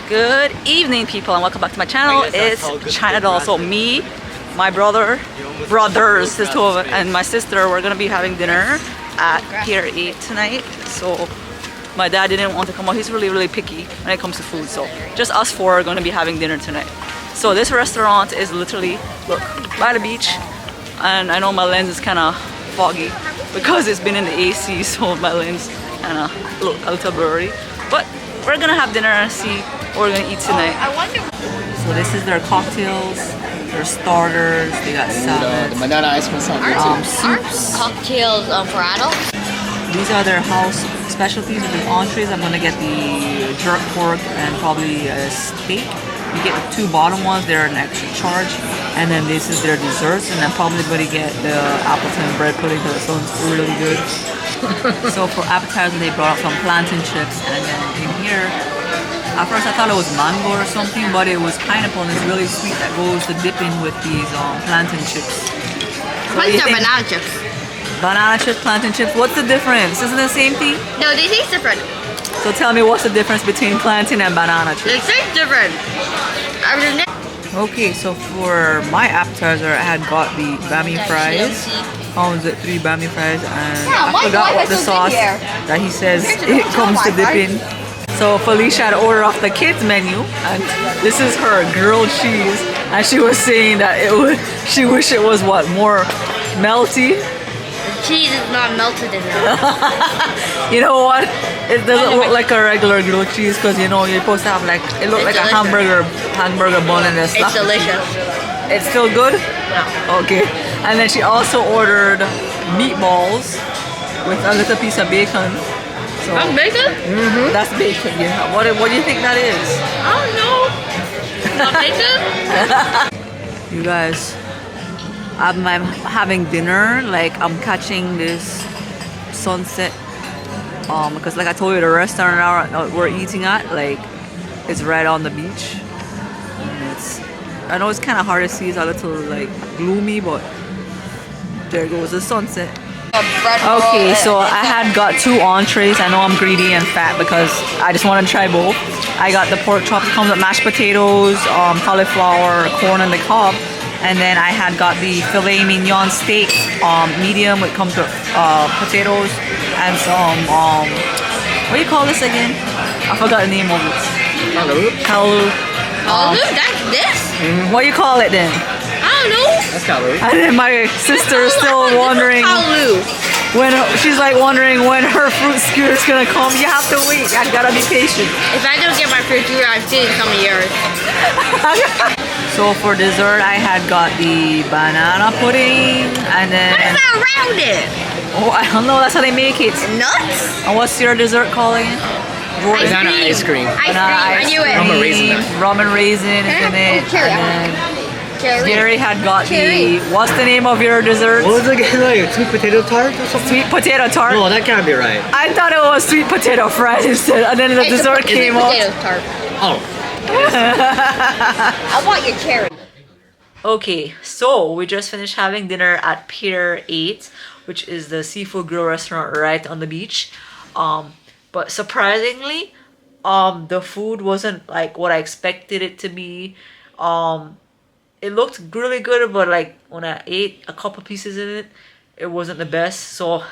Good evening, people, and welcome back to my channel. It's China Doll. So me, my brothers, there's two of us, and my sister, we're gonna be having dinner at Pier 8 tonight. So my dad didn't want to come out. He's really picky when it comes to food. So just us four are gonna be having dinner tonight. So this restaurant is literally, look, by the beach. And I know my lens is kind of foggy because it's been in the AC, so my lens kind of look a little blurry. But we're gonna have dinner and see what we're gonna eat tonight. So this is their cocktails, their starters, they got salad, the banana ice cream soups. Cocktails for adults. These are their house specialties with the entrees. I'm gonna get the jerk pork and probably a steak. You get the two bottom ones, they're an extra charge. And then this is their desserts, and I'm probably gonna get the Appleton bread pudding because it sounds really good. So for appetizer, they brought out some plantain chips, and then in here, at first I thought it was mango or something, but it was pineapple, and it's really sweet that goes to dip in with these plantain chips. So These are banana chips. Banana chips, plantain chips, what's the difference? Isn't it the same thing? No, they taste different. So tell me, what's the difference between plantain and banana chips? They taste different. Okay, so for my appetizer, I had got the bami fries. Comes with 3 bami fries, and I forgot what the sauce that he says it comes to dip in. So Felicia had ordered off the kids menu, and this is her grilled cheese, and she was saying that she wished it was more melty. Cheese is not melted enough. You know what? It doesn't look like a regular grilled cheese because you're supposed to have it looks like a hamburger bun and stuff. It's delicious. It's still good? No. Okay. And then she also ordered meatballs with a little piece of bacon. So, That's bacon? Mm-hmm. That's bacon, yeah. What do you think that is? I don't know. Not bacon? You guys, I'm having dinner. I'm catching this sunset. Because like I told you, the restaurant we're eating at, it's right on the beach. And I know it's kind of hard to see, it's a little gloomy, but there goes the sunset. Okay, so I had got 2 entrees. I know I'm greedy and fat because I just want to try both. I got the pork chops, it comes with mashed potatoes, cauliflower, corn on the cob. And then I had got the filet mignon steak, medium. It comes with potatoes and some, what do you call this again? I forgot the name of it. Callaloo. Callaloo? That's this? What do you call it then? I don't know. That's callaloo. And then my sister is still wondering when she's wondering when her fruit skewer is gonna come. You have to wait. I gotta be patient. If I don't get my fruit skewer, I've seen it some years. So for dessert, I had got the banana pudding, and then. What is that around it? Oh, I don't know. That's how they make it. Nuts? And what's your dessert called again? Banana ice cream. I knew it. Rum and raisin. Rum and raisin is in it. Cherry. And then Gary had got the. What's the name of your dessert? What was it again? Sweet potato tart or something? Sweet potato tart. No, that can't be right. I thought it was sweet potato fries instead, and then the dessert came out. Potato tart. Oh. I want your cherry. Okay, so we just finished having dinner at Pier 8, which is the seafood grill restaurant right on the beach. But surprisingly, the food wasn't what I expected it to be. It looked really good, but when I ate a couple pieces in it, it wasn't the best. So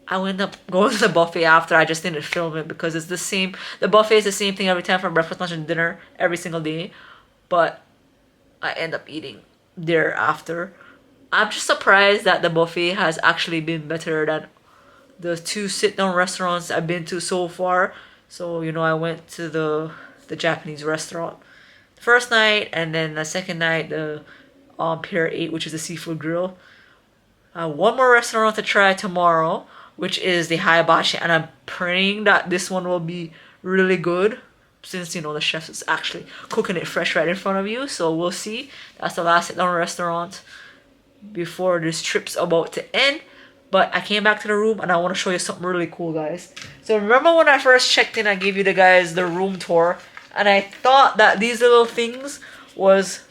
I ended up going to the buffet after. I just didn't film it because it's the same. The buffet is the same thing every time for breakfast, lunch, and dinner every single day. But I end up eating there after. I'm just surprised that the buffet has actually been better than the 2 sit-down restaurants I've been to so far. So, I went to the Japanese restaurant the first night, and then the second night, the Pier 8, which is the seafood grill. One more restaurant to try tomorrow, which is the Hibachi, and I'm praying that this one will be really good since the chef is actually cooking it fresh right in front of you. So we'll see. That's the last sit-down restaurant before this trip's about to end. But I came back to the room and I want to show you something really cool, guys. So remember when I first checked in, I gave you the guys the room tour, and I thought that these little things was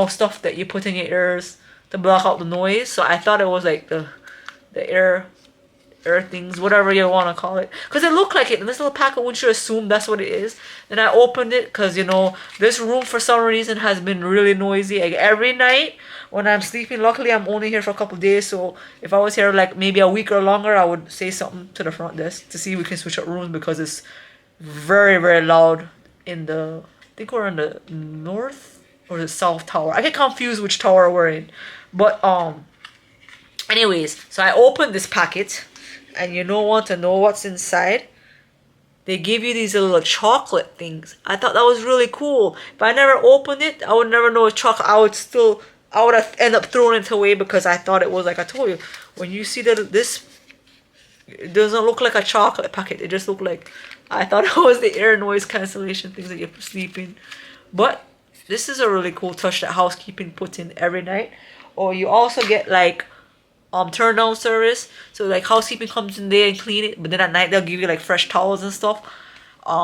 stuff that you put in your ears to block out the noise. So I thought it was the air air things, whatever you want to call it, because it looked like it in this little packet. Wouldn't you assume that's what it is? Then I opened it because, you know, this room for some reason has been really noisy. Like every night when I'm sleeping, luckily I'm only here for a couple days, so if I was here like maybe a week or longer, I would say something to the front desk to see if we can switch up rooms, because it's very, very loud in the, I think we're in the north or the south tower. I get confused which tower we're in. But anyways, so I opened this packet, and you don't want to know what's inside. They give you these little chocolate things. I thought that was really cool. If I never opened it, I would never know it's chocolate. I would have end up throwing it away, because I thought it was, like I told you, when you see that this, it doesn't look like a chocolate packet. It just looked like, I thought it was the air noise cancellation things that you sleep in. But this is a really cool touch that housekeeping put in every night. Or you also get like turn down service. So like housekeeping comes in there and clean it, but then at night they'll give you like fresh towels and stuff.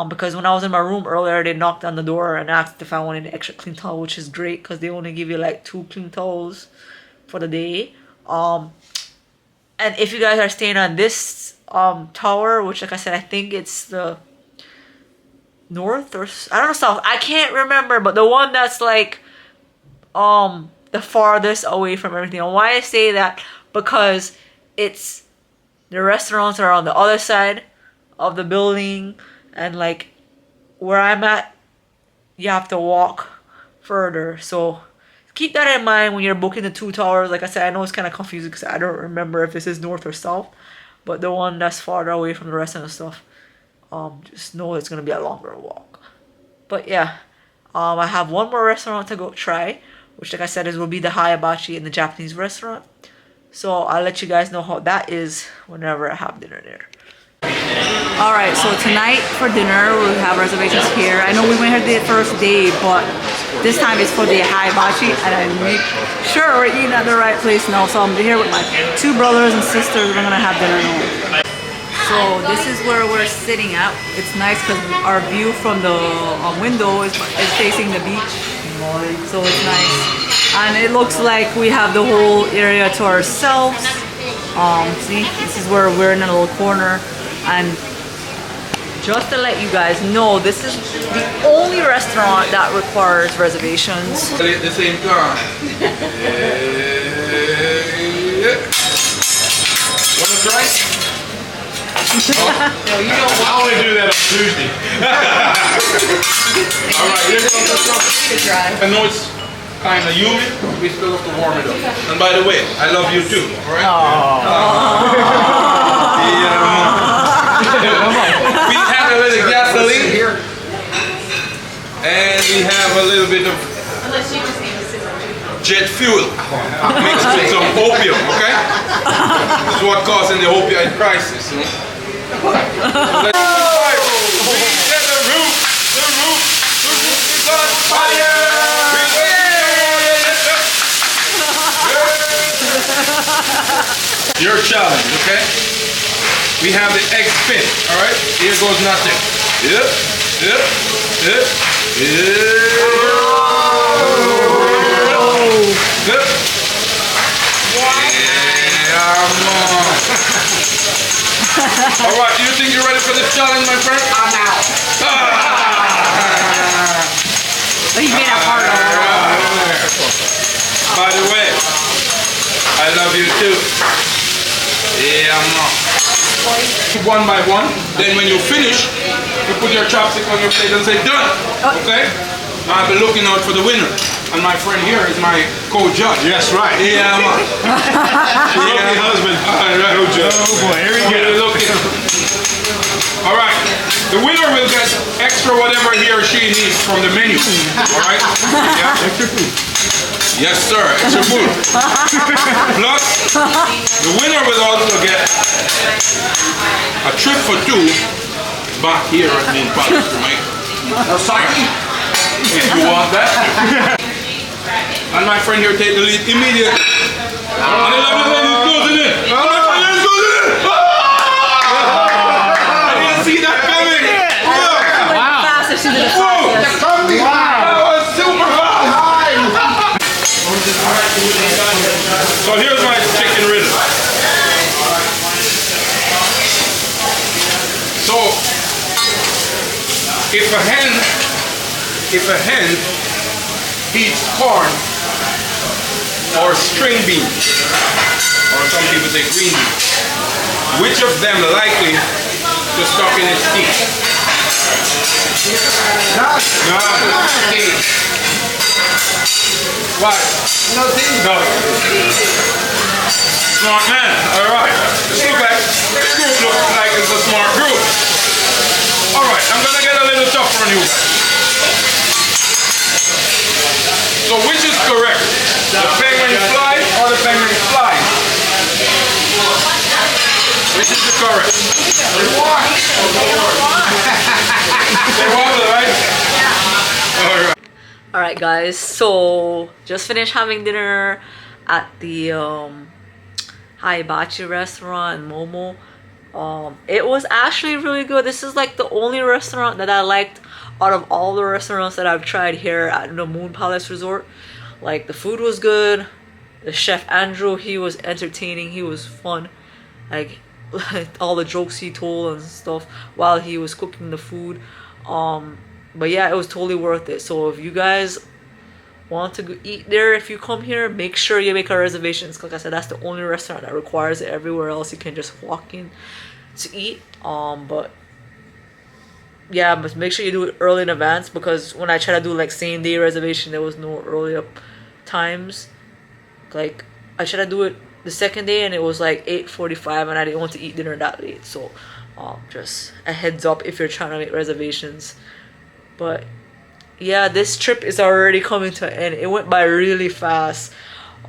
Because when I was in my room earlier, they knocked on the door and asked if I wanted an extra clean towel, which is great because they only give you like 2 clean towels for the day. And if you guys are staying on this tower, which like I said, I think it's the north or I don't know, south. I can't remember, but the one that's like the farthest away from everything. And why I say that, because it's the restaurants are on the other side of the building, and like where I'm at, you have to walk further. So keep that in mind when you're booking the 2 towers. Like I said, I know it's kind of confusing because I don't remember if this is north or south, but the one that's farther away from the restaurant and stuff, just know it's gonna be a longer walk. But yeah, I have one more restaurant to go try, which like I said will be the Hibachi in the Japanese restaurant. So I'll let you guys know how that is whenever I have dinner there. Alright, so tonight for dinner we have reservations here. I know we went here the first day, but this time it's for the Hibachi, and I make sure we're eating at the right place now. So I'm here with my 2 brothers and sisters. We're gonna have dinner now. So this is where we're sitting at. It's nice because our view from the window is facing the beach. So it's nice. And it looks like we have the whole area to ourselves. See, this is where we're in a little corner. And just to let you guys know, this is the only restaurant that requires reservations. At the same time. Wanna try? No, you don't I only do that on Tuesday. Alright, here comes the stuff. I know it's kind of humid, we still have to warm it up. And by the way, I love you too, alright? We have a little gasoline, and we have a little bit of jet fuel mixed with some opium, okay? This is what causing the opioid crisis, you know? The roof is on fire! Your challenge, okay? We have the egg spin, alright? Here goes nothing. Yep, yep, yep, yep. Yep. Alright, do you think you're ready for this challenge, my friend? I'm out. He made a part of it. By the way, I love you too. Yeah, one by one. Then when you finish, you put your chopstick on your plate and say done. Okay? I'll be looking out for the winner. And my friend here is my co-judge. Yes, right. Yeah, man. Yeah, husband. Right. Co-judge. Oh boy, here we go. All right. The winner will get extra whatever he or she needs from the menu. All right? Yeah. Extra food. Yes, sir. Extra food. Plus, the winner will also get a trip for 2 back here at Main Palace, Jamaica. If you want that. And my friend here take the lead immediately. And 11 ladies closing in. And my friend here is closing in. I didn't see that coming. Wow. Faster, she did it fastest. That was super fast. So here's my chicken riddle. if a hen eats corn or string beans, or some people say green beans, which of them likely to stuck in its teeth? No. What? No. Smart man. All right. Looks like it's a smart group. All right. I'm gonna get a little tougher on you guys. So which is correct? The penguin fly or the penguin fly? Which is the correct? They wobble, right? All right. Alright guys, so just finished having dinner at the Hibachi restaurant in Momo. It was actually really good. This is like the only restaurant that I liked out of all the restaurants that I've tried here at the Moon Palace Resort. Like, the food was good. The chef Andrew, he was entertaining, he was fun. Like all the jokes he told and stuff while he was cooking the food. But yeah, it was totally worth it. So if you guys want to go eat there, if you come here, make sure you make a reservation. Like I said, that's the only restaurant that requires it. Everywhere else you can just walk in to eat. But yeah, but make sure you do it early in advance, because when I try to do like same day reservation, there was no early up times. Like, I tried to do it the second day and it was like 8:45 and I didn't want to eat dinner that late. So just a heads up if you're trying to make reservations. But yeah, this trip is already coming to an end. It went by really fast.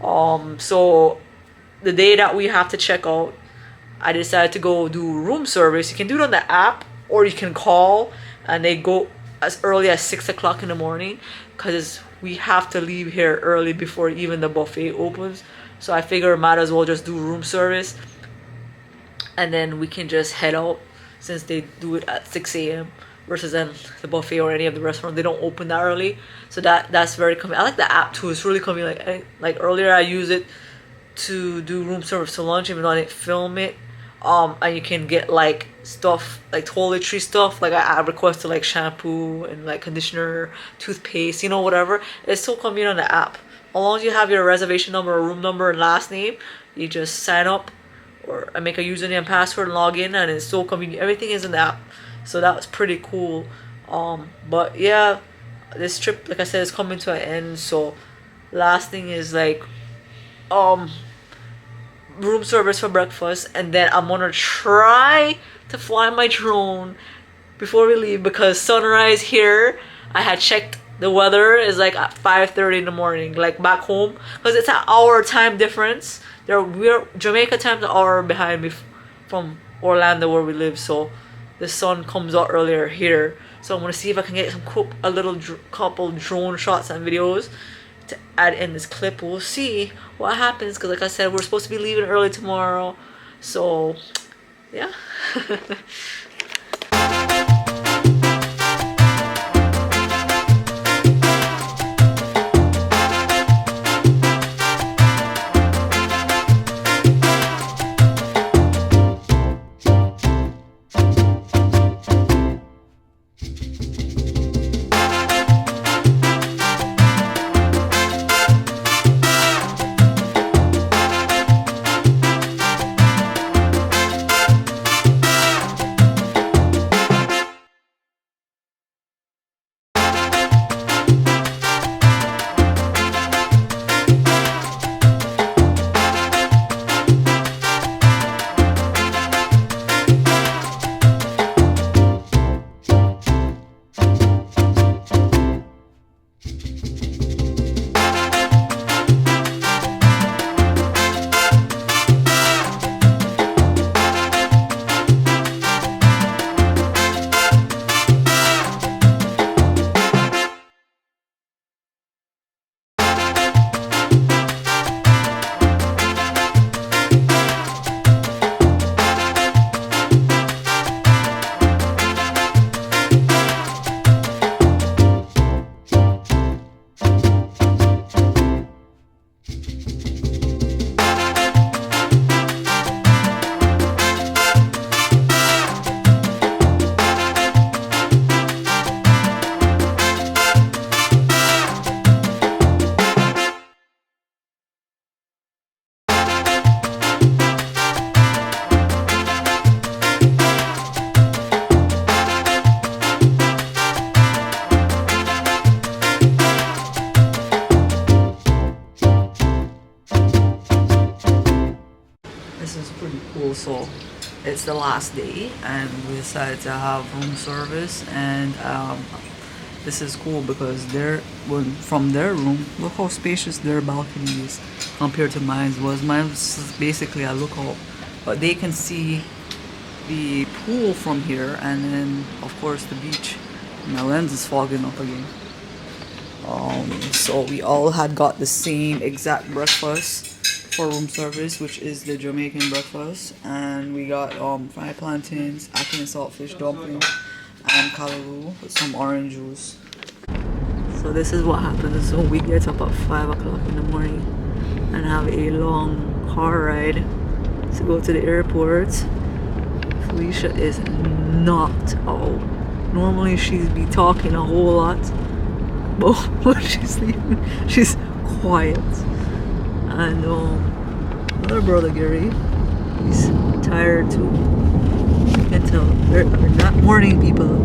So the day that we have to check out, I decided to go do room service. You can do it on the app or you can call, and they go as early as 6 o'clock in the morning, because we have to leave here early before even the buffet opens. So I figure might as well just do room service, and then we can just head out, since they do it at 6 a.m. versus then the buffet or any of the restaurants, they don't open that early. So that's very convenient. I like the app too. It's really convenient. Like earlier I use it to do room service to lunch, even though I didn't film it. And you can get like stuff like toiletry stuff. Like I requested like shampoo and like conditioner, toothpaste, you know, whatever. It's so convenient on the app. As long as you have your reservation number, room number, and last name, you just sign up or make a username and password and log in, and it's so convenient. Everything is in the app. So that was pretty cool. But yeah, this trip, like I said, is coming to an end. So last thing is like room service for breakfast, and then I'm gonna try to fly my drone before we leave, because sunrise here, I had checked, the weather is like at 5:30 in the morning, like back home, because it's an hour time difference. We're Jamaica time's an hour behind me from Orlando where we live, so the sun comes out earlier here. So I'm gonna see if I can get a little couple drone shots and videos to add in this clip. We'll see what happens, because like I said, we're supposed to be leaving early tomorrow. So yeah. So it's the last day, and we decided to have room service. And this is cool because from their room, look how spacious their balcony is compared to mine was. Mine was basically a lookout, but they can see the pool from here, and then of course the beach. My lens is fogging up again. So we all had got the same exact breakfast for room service, which is the Jamaican breakfast, and we got fried plantains, ackee and saltfish dumpling, and callaloo with some orange juice. So this is what happens. So we get up at 5 o'clock in the morning and have a long car ride to go to the airport. Felicia is not out. Normally she'd be talking a whole lot, but when she's leaving, she's quiet. And another brother Gary, he's tired too. You can tell they're not morning people.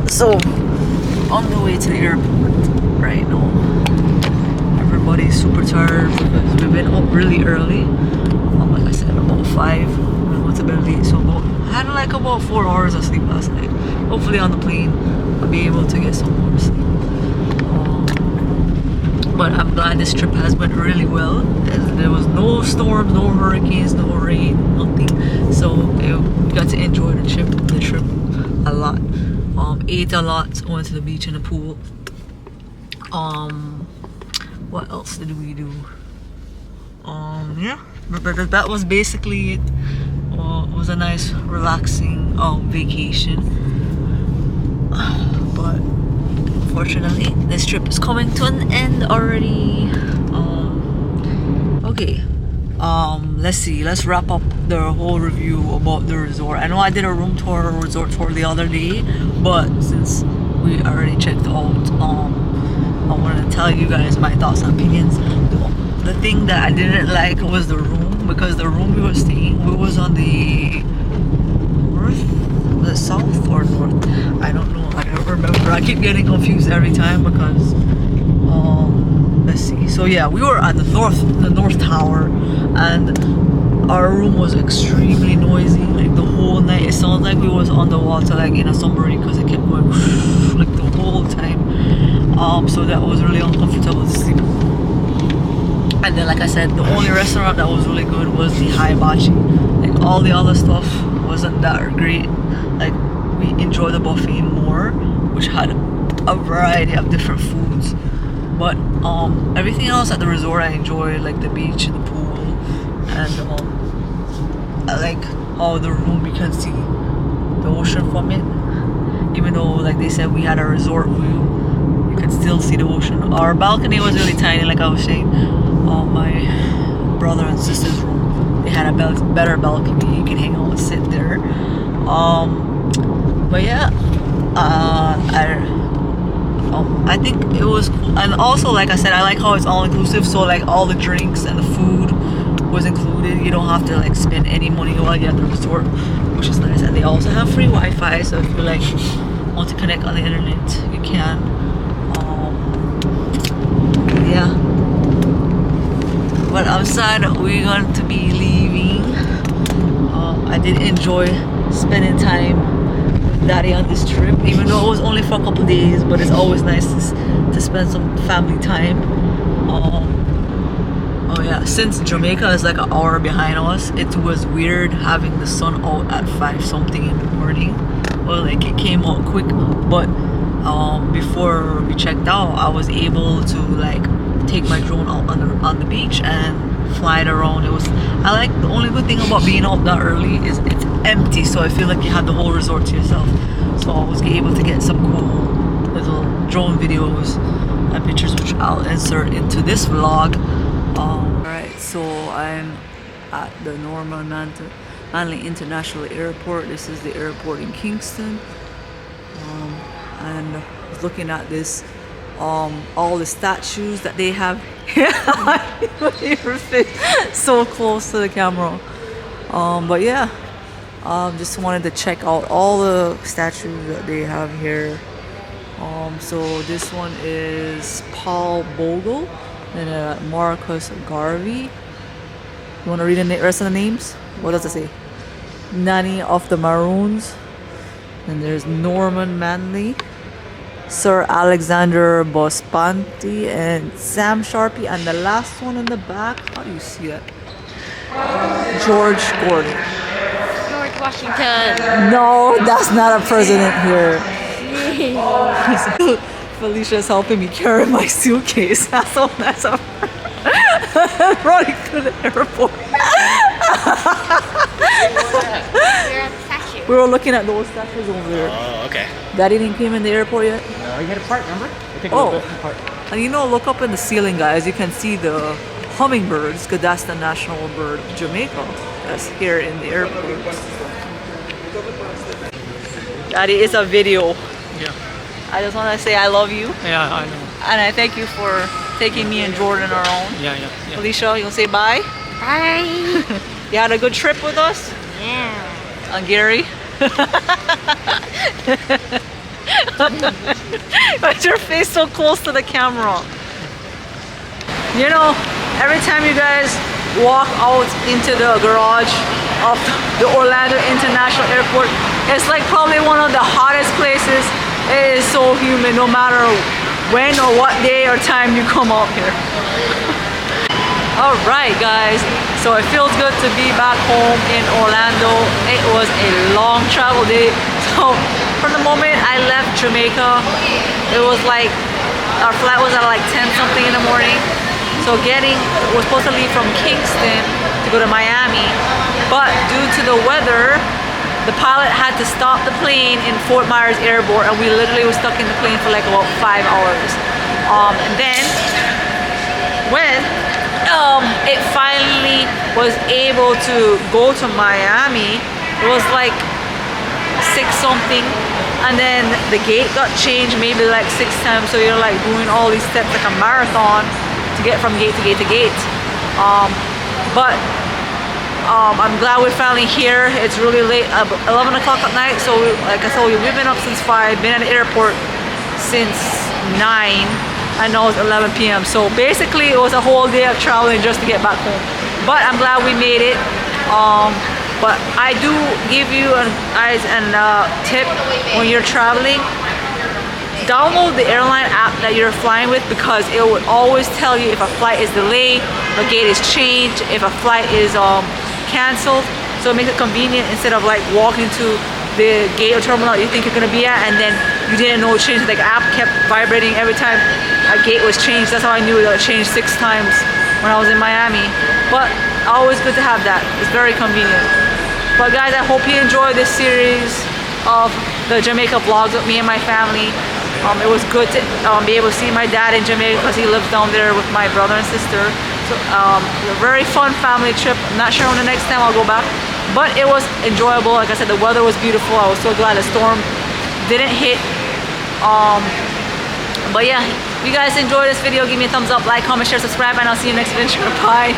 So on the way to the airport right now. Everybody's super tired because we've been up really early. Like I said, about 5. We went to bed late, so I had like about 4 hours of sleep last night. Hopefully on the plane I'll be able to get some more sleep. But I'm glad this trip has went really well. There was no storms, no hurricanes, no rain, nothing. So we got to enjoy the trip a lot. Ate a lot, went to the beach and the pool. What else did we do? Yeah, but that was basically it. It was a nice, relaxing vacation. But unfortunately, this trip is coming to an end already. Okay. Let's see. Let's wrap up the whole review about the resort. I know I did a room tour, resort tour the other day, but since we already checked out, I wanted to tell you guys my thoughts and opinions. The thing that I didn't like was the room, because the room we were staying, we was on the north, the south or north. I don't know. I don't remember. I keep getting confused every time because let's see. So yeah, we were at the north tower, and our room was extremely noisy. Like the whole night, it sounds like we was on the water, like in a submarine, because it kept going like the whole time. So that was really uncomfortable to sleep. And then, like I said, the only restaurant that was really good was the Hibachi. Like all the other stuff wasn't that great. Like we enjoyed the buffet more, which had a variety of different foods. But everything else at the resort I enjoyed, like the beach and the pool, and I like how the room you can see the ocean from it. Even though, like they said, we had a resort view, you could still see the ocean. Our balcony was really tiny, like I was saying. My brother and sister's room, they had a better balcony. You can hang out and sit there. But yeah, I think it was cool. And also, like I said, I like how it's all inclusive. So like all the drinks and the food was included. You don't have to like spend any money while you're at the resort, which is nice. And they also have free Wi-Fi, so if you like want to connect on the internet, you can. Yeah. But I'm sad we're going to be leaving. I did enjoy spending time with Daddy on this trip, even though it was only for a couple days. But it's always nice to spend some family time. Oh yeah, since Jamaica is like an hour behind us, it was weird having the sun out at 5 something in the morning. Well, like it came out quick, but before we checked out, I was able to like take my drone out on the beach and fly it around. I like the only good thing about being out that early is it's empty, so I feel like you have the whole resort to yourself. So I was able to get some cool little drone videos and pictures, which I'll insert into this vlog. Alright, so I'm at the Norman Manley International Airport. This is the airport in Kingston. And I was looking at this, all the statues that they have here. So close to the camera. But yeah, just wanted to check out all the statues that they have here. So this one is Paul Bogle and Marcus Garvey. You want to read the rest of the names? What does it say? Nanny of the Maroons. And there's Norman Manley, Sir Alexander Bospanti, and Sam Sharpie. And the last one in the back, how do you see that? George Gordon. George Washington. No, that's not a president here. Felicia's helping me carry my suitcase. That's all. That's all. Running to the airport. We're at the statue. We were looking at those statues over there. Oh, okay. Daddy didn't came in the airport yet. No, you had a part, remember? We took a Oh. little bit apart. And you know, look up in the ceiling, guys. You can see the hummingbirds, because that's the national bird of Jamaica. That's here in the airport. Daddy, it's a video. Yeah. I just want to say I love you, Yeah, I know. and I thank you for taking me and Jordan our own. Yeah. Felicia, you want to say bye? Bye. You had a good trip with us? Yeah. And Gary? Why's your face so close to the camera? You know, every time you guys walk out into the garage of the Orlando International Airport, it's like probably one of the hottest places. It is so humid no matter when or what day or time you come out here. Alright guys, so it feels good to be back home in Orlando. It was a long travel day. So from the moment I left Jamaica, it was like, our flight was at like 10 something in the morning. So we're supposed to leave from Kingston to go to Miami, but due to the weather, the pilot had to stop the plane in Fort Myers Airport, and we literally were stuck in the plane for like about 5 hours. And then when it finally was able to go to Miami, it was like 6 something, and then the gate got changed maybe like 6 times, so you're like doing all these steps like a marathon to get from gate to gate to gate. I'm glad we're finally here. It's really late, 11 o'clock at night, so like I told you, we've been up since 5, been at the airport since 9, and now it's 11 p.m. So basically it was a whole day of traveling just to get back home. But I'm glad we made it. But I do give you guys a tip when you're traveling. Download the airline app that you're flying with, because it would always tell you if a flight is delayed, the gate is changed, if a flight is canceled. So it makes it convenient instead of like walking to the gate or terminal you think you're gonna be at, and then you didn't know it changed. Like, app kept vibrating every time a gate was changed. That's how I knew that it changed 6 times when I was in Miami. But always good to have that. It's very convenient. But guys, I hope you enjoy this series of the Jamaica vlogs with me and my family. It was good to be able to see my dad in Jamaica, because he lives down there with my brother and sister. So a very fun family trip. I'm not sure when the next time I'll go back, but it was enjoyable. Like I said, the weather was beautiful. I was so glad the storm didn't hit. But yeah, if you guys enjoyed this video, give me a thumbs up, like, comment, share, subscribe, and I'll see you next adventure. Bye.